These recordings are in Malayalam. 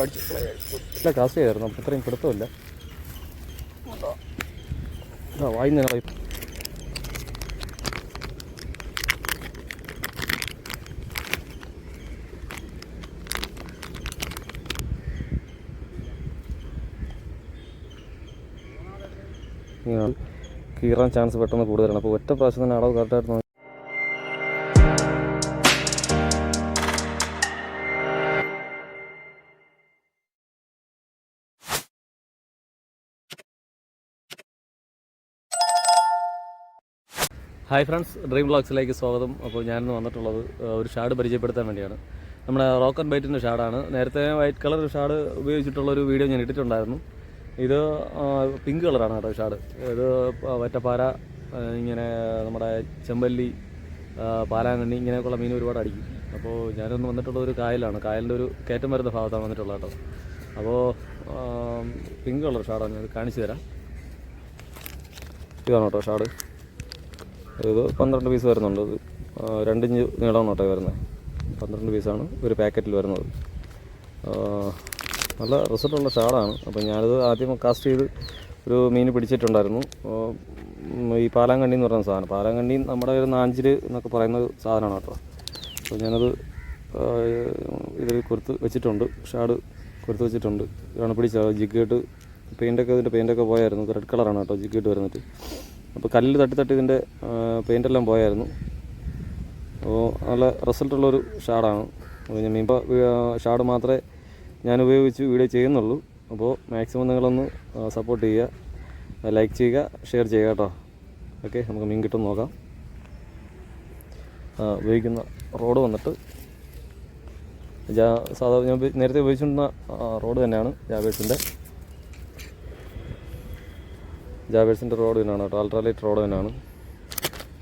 ഇല്ല, കാസ്റ്റ് ചെയ്തായിരുന്നു. അപ്പം ഇത്രയും പിടുത്തമില്ല. വായിന്ന് കീറാൻ ചാൻസ് പെട്ടെന്ന് കൂടുതലാണ്. അപ്പോൾ ഒറ്റ പ്രാവശ്യം തന്നെ അളവ് കറക്റ്റായിട്ട് നോക്കി. ഹായ് ഫ്രണ്ട്സ്, ഡ്രീം വ്ളോഗ്സിലേക്ക് സ്വാഗതം. അപ്പോൾ ഞാനിന്ന് വന്നിട്ടുള്ളത് ഒരു ഷാഡ് പരിചയപ്പെടുത്താൻ വേണ്ടിയാണ്. നമ്മുടെ റോക്ക് ആൻഡ് ബൈറ്റിൻ്റെ ഷാഡാണ്. നേരത്തെ വൈറ്റ് കളർ ഷാഡ് ഉപയോഗിച്ചിട്ടുള്ളൊരു വീഡിയോ ഞാൻ ഇട്ടിട്ടുണ്ടായിരുന്നു. ഇത് പിങ്ക് കളറാണ് കേട്ടോ ഷാഡ്. ഇത് വറ്റപ്പാര, ഇങ്ങനെ നമ്മുടെ ചെമ്പല്ലി, പാലാങ്കണ്ണി, ഇങ്ങനെയൊക്കെയുള്ള മീൻ ഒരുപാട് അടിക്കും. അപ്പോൾ ഞാനൊന്ന് വന്നിട്ടുള്ളത് ഒരു കായലാണ്. കായലിൻ്റെ ഒരു കയറ്റം വരുന്ന ഭാഗത്താണ് വന്നിട്ടുള്ളത് കേട്ടോ. അപ്പോൾ പിങ്ക് കളർ ഷാഡാണ്, ഞാൻ കാണിച്ചു തരാം. ഇതാണ് കേട്ടോ ഷാഡ്. ഇത് 12 പീസ് വരുന്നുണ്ട്. ഇത് 2 ഇഞ്ച് നീളമാണ് കേട്ടോ വരുന്നത്. 12 പീസാണ് ഒരു പാക്കറ്റിൽ വരുന്നത്. നല്ല റിസൾട്ടുള്ള ഷാഡാണ്. അപ്പോൾ ഞാനിത് ആദ്യം കാസ്റ്റ് ചെയ്ത് ഒരു മീൻ പിടിച്ചിട്ടുണ്ടായിരുന്നു. ഈ പാലാങ്കണ്ണി എന്ന് പറയുന്ന സാധനം. പാലാങ്കണ്ണി നമ്മുടെ ഒരു നാഞ്ചിൽ എന്നൊക്കെ പറയുന്ന സാധനമാണ് കേട്ടോ. അപ്പോൾ ഞാനത് ഇതിൽ കൊടുത്ത് വെച്ചിട്ടുണ്ട്. ഷാഡ് കൊടുത്ത് വെച്ചിട്ടുണ്ട്. ഇതാണ് പിടിച്ചത്. ജിഗേട്ട് ഇതിൻ്റെ പെയിൻ്റൊക്കെ പോയായിരുന്നു. റെഡ് കളറാണ് കേട്ടോ ജിഗേട്ട് വരുന്നിട്ട്. അപ്പോൾ കല്ലിൽ തട്ടി ഇതിൻ്റെ പെയിൻ്റെല്ലാം പോയായിരുന്നു. അപ്പോൾ നല്ല റിസൾട്ടുള്ളൊരു ഷാഡാണ്. അപ്പോൾ ഞാൻ ഇപ്പോൾ ഷാഡ് മാത്രമേ ഞാൻ ഉപയോഗിച്ച് വീഡിയോ ചെയ്യുന്നുള്ളൂ. അപ്പോൾ മാക്സിമം നിങ്ങളൊന്ന് സപ്പോർട്ട് ചെയ്യുക, ലൈക്ക് ചെയ്യുക, ഷെയർ ചെയ്യുക കേട്ടോ. ഓക്കെ, നമുക്ക് മീൻ കിട്ടും നോക്കാം. ഉപയോഗിക്കുന്ന റോഡ് വന്നിട്ട് സാധാരണ ഞാൻ നേരത്തെ ഉപയോഗിച്ചിരുന്ന റോഡ് തന്നെയാണ് ജാവേഴ്സിൻ്റെ റോഡ് തന്നെയാണ് കേട്ടോ. അൾട്രാലൈറ്റ് റോഡ് തന്നെയാണ്.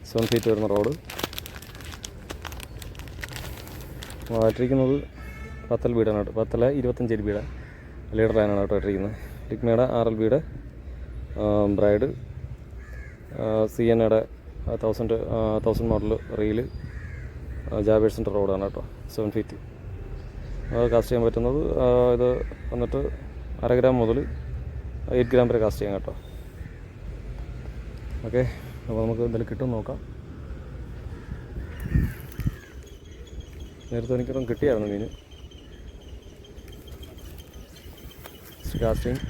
7 ഫീറ്റ് വരുന്ന റോഡ്. ഇട്ടിരിക്കുന്നത് 10 LBയുടെ കേട്ടോ. 10 25 LBയുടെ ലീഡർ ലൈനാണ് കേട്ടോ ഇട്ടിരിക്കുന്നത്. ലിഗ്മയുടെ RLBയുടെ ബ്രൈഡ്, CNയുടെ 1000 മോഡൽ റീല്, ജാവേഴ്സിൻ്റെ റോഡാണ് കേട്ടോ. 7 ഫീറ്റ് കാസ്റ്റ് ചെയ്യാൻ പറ്റുന്നത്. ഇത് വന്നിട്ട് 1/2 ഗ്രാം മുതൽ 8 ഗ്രാം വരെ കാസ്റ്റ് ചെയ്യാം കേട്ടോ. ഓക്കെ, അപ്പോൾ നമുക്ക് എന്തെങ്കിലും കിട്ടും നോക്കാം. നേരത്തെ എനിക്കൊന്നും കിട്ടിയായിരുന്നു മീൻ. കാസ്റ്റിംഗ്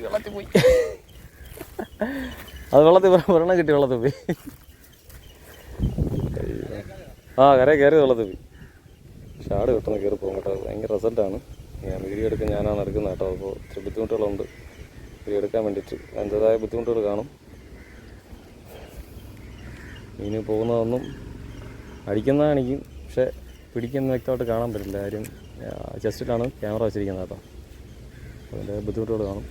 വെള്ളത്തിൽ പോയി. അത് വെള്ളത്തിൽ ഒരെണ്ണം കിട്ടി, വെള്ളത്തിൽ പോയി. കയറി വെള്ളത്തിൽ പോയി. ഷാഡ് കിട്ടുന്ന കയറി പോകും കേട്ടോ. ഭയങ്കര റിസൾട്ടാണ്. ഞാൻ വീഡിയോ എടുക്കാൻ ഞാനാണ് എടുക്കുന്നത് കേട്ടോ. അപ്പോൾ ഇത്തിരി ബുദ്ധിമുട്ടുകളുണ്ട് വീഡിയോ എടുക്കാൻ വേണ്ടിയിട്ട്. അതിൻ്റെതായ ബുദ്ധിമുട്ടുകൾ കാണും. മീൻ പോകുന്നതൊന്നും അടിക്കുന്നതാണിക്കും, പക്ഷേ പിടിക്കുന്ന വ്യക്തമായിട്ട് കാണാൻ പറ്റില്ല. കാര്യം ചെസ്റ്റിലാണ് ക്യാമറ വെച്ചിരിക്കുന്നത് കേട്ടോ. അതിൻ്റെ ബുദ്ധിമുട്ടുകൾ കാണും.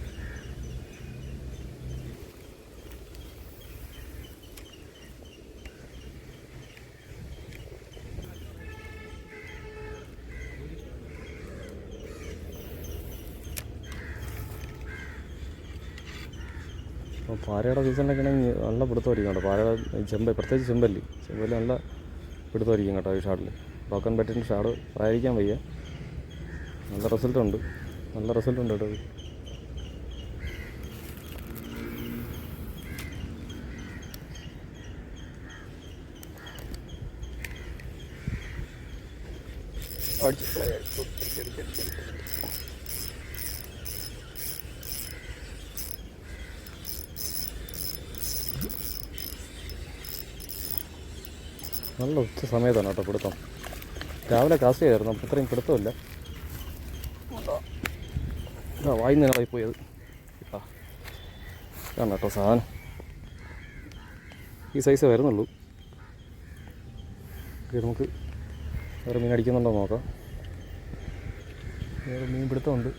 അപ്പോൾ പാരയുടെ സീസണിലൊക്കെ ആണെങ്കിൽ നല്ല പിടുത്തമായിരിക്കും കേട്ടോ. പാരയുടെ പ്രത്യേകിച്ച് ചെമ്പല്ലി നല്ല പിടുത്തമായിരിക്കും കേട്ടോ ഈ ഷാഡിൽ. റോക്ക് ആൻഡ് ബൈറ്റിൻ്റെ ഷാഡ് പറയാതിരിക്കാൻ വയ്യ. നല്ല റിസൾട്ടുണ്ട് കേട്ടോ. നല്ല ഉച്ച സമയത്താണ് കേട്ടോ പിടുത്തം. രാവിലെ കാസ്റ്റ് ചെയ്തായിരുന്നു. അപ്പോൾ ഇത്രയും പിടുത്തമില്ല. വായിന്ന് ഇളകി പോയത്. ഇതാണ് കേട്ടോ സാധനം. ഈ സൈസ് വരുന്നുള്ളൂ. നമുക്ക് വേറെ മീൻ അടിക്കുന്നുണ്ടോ നോക്കാം. വേറെ മീൻ പിടുത്തമുണ്ട്.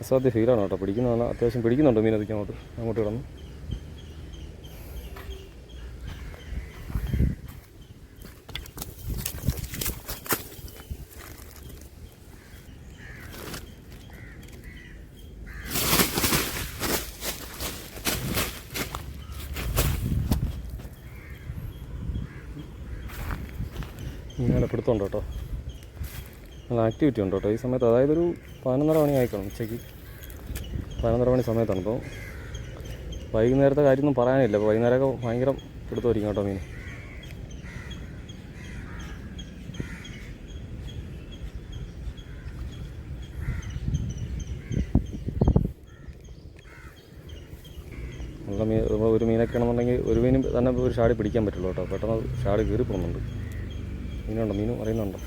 അസാധ്യ ഫീലാണ് കേട്ടോ. പിടിക്കുന്നതാണ്, അത്യാവശ്യം പിടിക്കുന്നുണ്ട് മീൻ. അങ്ങോട്ട് കിടന്നു ഇങ്ങനെ പിടുത്തമുണ്ട് കേട്ടോ, നല്ല ആക്ടിവിറ്റി ഉണ്ട് കേട്ടോ ഈ സമയത്ത്. അതായത് ഒരു 11:30 മണി ആയിക്കണം, ഉച്ചയ്ക്ക് 11:30 മണി സമയത്താണ്. അപ്പോൾ വൈകുന്നേരത്തെ കാര്യമൊന്നും പറയാനില്ല. അപ്പോൾ വൈകുന്നേരമൊക്കെ ഭയങ്കര പിടുത്തമായിരിക്കും കേട്ടോ മീൻ. നല്ല മീൻ ഒരു മീനൊക്കെ ആണെന്നുണ്ടെങ്കിൽ ഒരു മീനും തന്നെ ഒരു ഷാടി പിടിക്കാൻ പറ്റുള്ളൂ കേട്ടോ. പെട്ടെന്ന് ഷാടി കീറി പോകുന്നുണ്ട്. മീനുണ്ടോ, മീനും അറിയുന്നുണ്ടോ?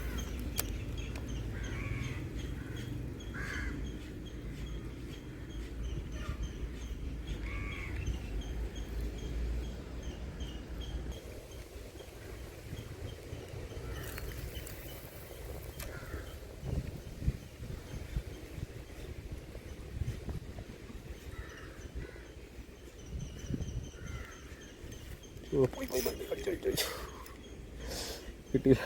കിട്ടിയില്ല.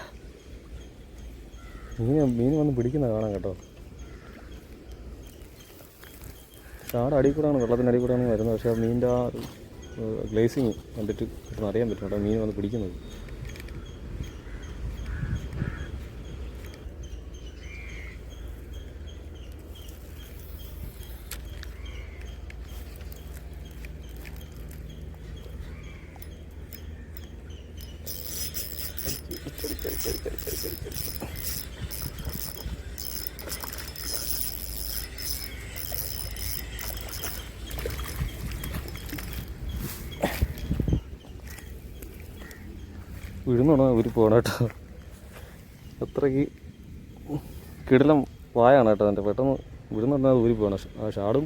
മീൻ വന്ന് പിടിക്കുന്ന കാണാം കേട്ടോ. ഷാട് അടിയിൽ കൂടെയാണ്, വെള്ളത്തിൻ്റെ അടിയിൽ കൂടെയാണ് വരുന്നത്. പക്ഷേ മീനിൻ്റെ ആ ഗ്ലേസിങ് കണ്ടിട്ട് പെട്ടെന്ന് അറിയാൻ പറ്റും കേട്ടോ മീൻ വന്ന് പിടിക്കുന്നത്. വിഴുന്നുടനെ ഊരി പോകണം കേട്ടോ. അത്രയ്ക്ക് കിടിലം വായാണ് കേട്ടോ അതിൻ്റെ. പെട്ടെന്ന് വിഴുന്നുടനെ അത് ഊരി പോകണം. ആ ഷാടും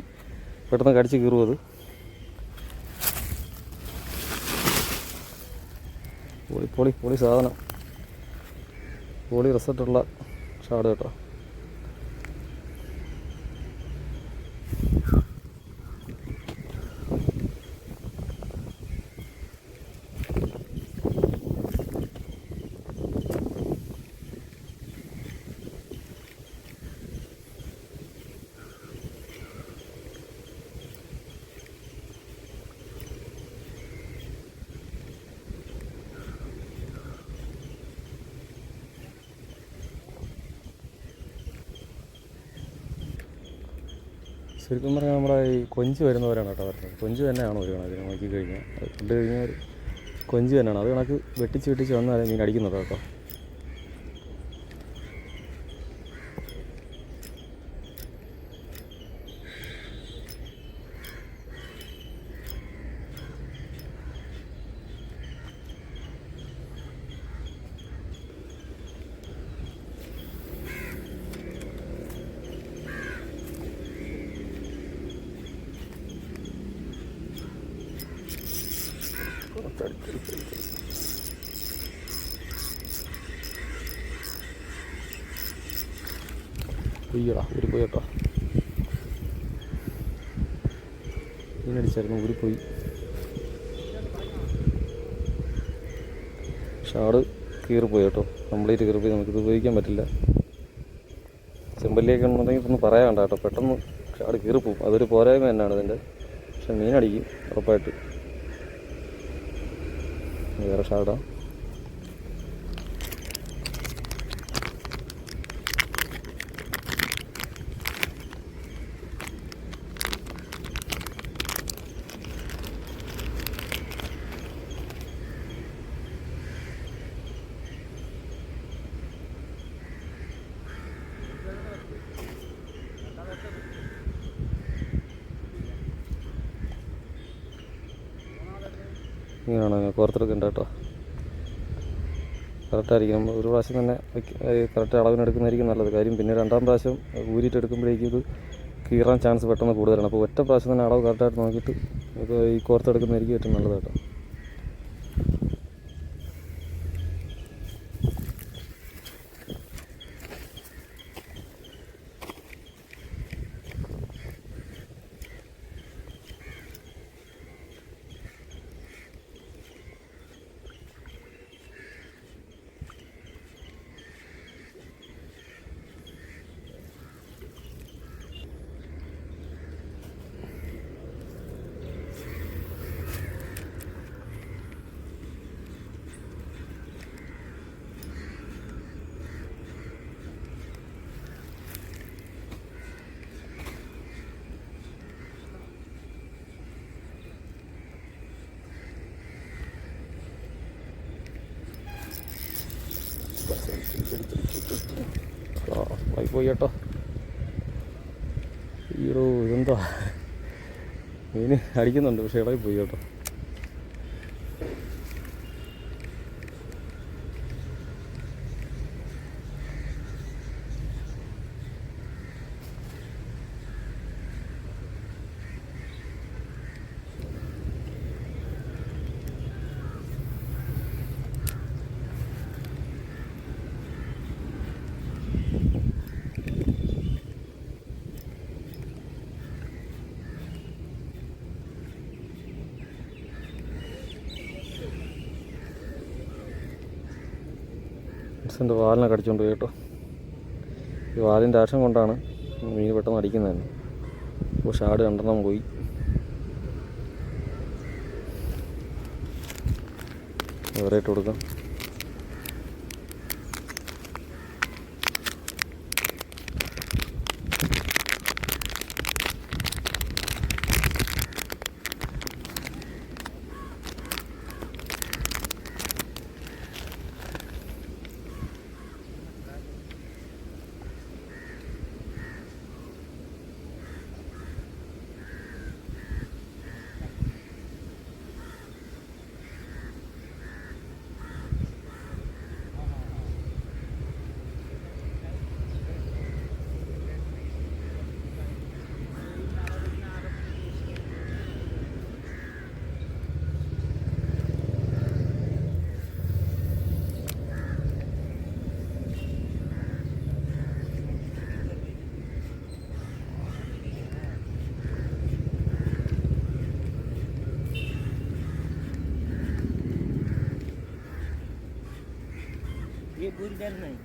പെട്ടെന്ന് കടിച്ച് കീറും അത്. പൊളി പൊളി സാധനം, പൊളി റിസൾട്ടുള്ള ഷാട് കേട്ടോ. ശരിക്കും പറഞ്ഞാൽ നമ്മുടെ ഈ കൊഞ്ച് വരുന്നവരാണ് കേട്ടോ വരുന്നത്. കൊഞ്ച് തന്നെയാണ് ഒരു കണക്കിന് നോക്കിക്കഴിഞ്ഞാൽ. അത് കണ്ടു കഴിഞ്ഞാൽ കൊഞ്ച് തന്നെയാണ്. അത് കണക്ക് വെട്ടിച്ച് വന്നാൽ മീൻ അടിക്കുന്നത് കേട്ടോ. ഉയ്യടാ ഊരിപ്പോയി കേട്ടോ. മീനടിച്ചായിരുന്നു, ഊരിപ്പോയി. ഷാട് കീറിപ്പോയി കേട്ടോ, കംപ്ലീറ്റ് കീറിപ്പോയി. നമുക്കിത് ഉപയോഗിക്കാൻ പറ്റില്ല. ചെമ്പല്ലിയൊക്കെ ഉണ്ടെങ്കിൽ ഒന്ന് പറയാൻ വേണ്ട കേട്ടോ, പെട്ടെന്ന് ഷാട് കീറിപ്പോവും. അതൊരു പോരായ്മ തന്നെയാണ് ഇതിൻ്റെ. പക്ഷെ മീനടിക്കും ഉറപ്പായിട്ട്. വേറെ ഷാടാ. ഇങ്ങനെയാണ് പുറത്തെടുക്കേണ്ട കേട്ടോ. കറക്റ്റായിരിക്കും. നമ്മൾ ഒരു പ്രാവശ്യം തന്നെ കറക്റ്റ് അളവിനെടുക്കുന്നതായിരിക്കും നല്ലത്. കാര്യം പിന്നെ രണ്ടാം പ്രാവശ്യം ഊരിയിട്ട് എടുക്കുമ്പോഴേക്കും ഇത് കീറാൻ ചാൻസ് പെട്ടെന്ന് കൂടുതലാണ്. അപ്പോൾ ഒറ്റ പ്രാവശ്യം തന്നെ അളവ് കറക്റ്റായിട്ട് നോക്കിയിട്ട് ഈ കോർത്തെടുക്കുന്നതായിരിക്കും ഏറ്റവും നല്ലത് കേട്ടോ. പോയി കേട്ടോ. ഈടോ ഇതെന്താ മീൻ അടിക്കുന്നുണ്ട്, പക്ഷേ ഇടയിൽ പോയി കേട്ടോ. എൻ്റെ വാലിനെ കടിച്ചുകൊണ്ട് പോയി കേട്ടോ. ഈ വാലിൻ്റെ ആക്ഷൻ കൊണ്ടാണ് മീൻ പെട്ടെന്ന് അടിക്കുന്നത്. അപ്പോൾ ഷാഡ് 2 പോയി. വേറെ ഇട്ട് കൊടുക്കാം. ये बुलडर नहीं,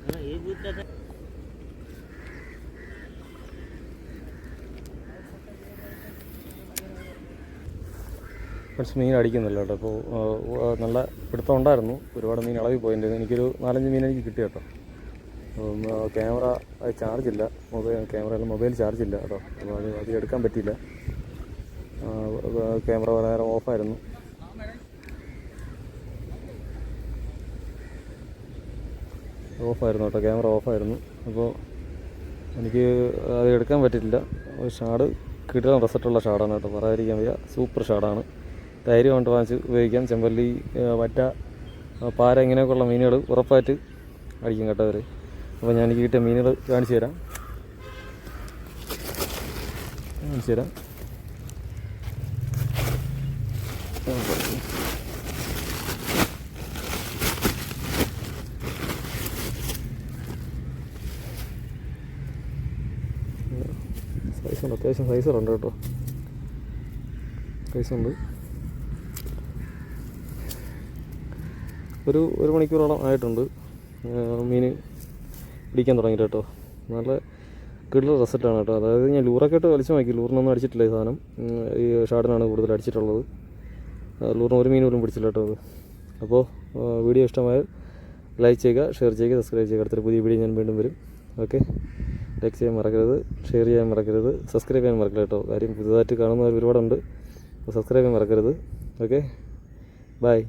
हाँ ये बुलडर മീൻ അടിക്കുന്നില്ല കേട്ടോ. അപ്പോൾ നല്ല പിടുത്തം ഉണ്ടായിരുന്നു, ഒരുപാട് മീൻ ഇളകി പോയിട്ടുണ്ട്. എനിക്കൊരു 4-5 മീൻ എനിക്ക് കിട്ടി കേട്ടോ. ക്യാമറ ചാർജില്ല, മൊബൈൽ ചാർജില്ല കേട്ടോ. അപ്പോൾ അത് എടുക്കാൻ പറ്റിയില്ല. ക്യാമറ വളരെ ഓഫായിരുന്നു. കേട്ടോ, ക്യാമറ ഓഫായിരുന്നു. അപ്പോൾ എനിക്ക് അത് എടുക്കാൻ പറ്റിയില്ല. ഷാഡ് കിട്ടാൻ റിസൾട്ടുള്ള ഷാഡാണ് കേട്ടോ, പറയാതിരിക്കാൻ വയ്യ. സൂപ്പർ ഷാഡാണ്. ധൈര്യം കൊണ്ട് വാങ്ങിച്ച് ഉപയോഗിക്കാം. ചെമ്പല്ലി, വറ്റ, പാര ഇങ്ങനെയൊക്കെയുള്ള മീനുകൾ ഉറപ്പായിട്ട് അടിക്കും കേട്ടോ അവർ. അപ്പോൾ ഞാൻ എനിക്ക് കിട്ടിയ മീനുകൾ കാണിച്ചു തരാം. സൈസുണ്ട്, അത്യാവശ്യം സൈസുണ്ട് കേട്ടോ. സൈസുണ്ട്. ഒരു മണിക്കൂറോളം ആയിട്ടുണ്ട് മീൻ പിടിക്കാൻ തുടങ്ങിയിട്ട് കേട്ടോ. നല്ല കിടിലൻ റിസൾട്ടാണ് കേട്ടോ. അതായത് ഞാൻ ലൂറൊക്കെ ഇട്ട് വലിച്ചു നോക്കി, ലൂറിനൊന്നും അടിച്ചിട്ടില്ല ഈ സാധനം. ഈ ഷാഡിനാണ് കൂടുതൽ അടിച്ചിട്ടുള്ളത്. ലൂറിന് ഒരു മീൻ പോലും പിടിച്ചില്ല കേട്ടോ അത്. അപ്പോൾ വീഡിയോ ഇഷ്ടമായാൽ ലൈക്ക് ചെയ്യുക, ഷെയർ ചെയ്യുക, സബ്സ്ക്രൈബ് ചെയ്യുക. അടുത്തൊരു പുതിയ വീഡിയോ ഞാൻ വീണ്ടും വരും. ഓക്കെ, ലൈക്ക് ചെയ്യാൻ മറക്കരുത്, ഷെയർ ചെയ്യാൻ മറക്കരുത്, സബ്സ്ക്രൈബ് ചെയ്യാൻ മറക്കരുത് കേട്ടോ. കാര്യം പുതുതായിട്ട് കാണുന്നവർ ഒരുപാടുണ്ട്. അപ്പോൾ സബ്സ്ക്രൈബ് ചെയ്യാൻ മറക്കരുത്. Okay, by.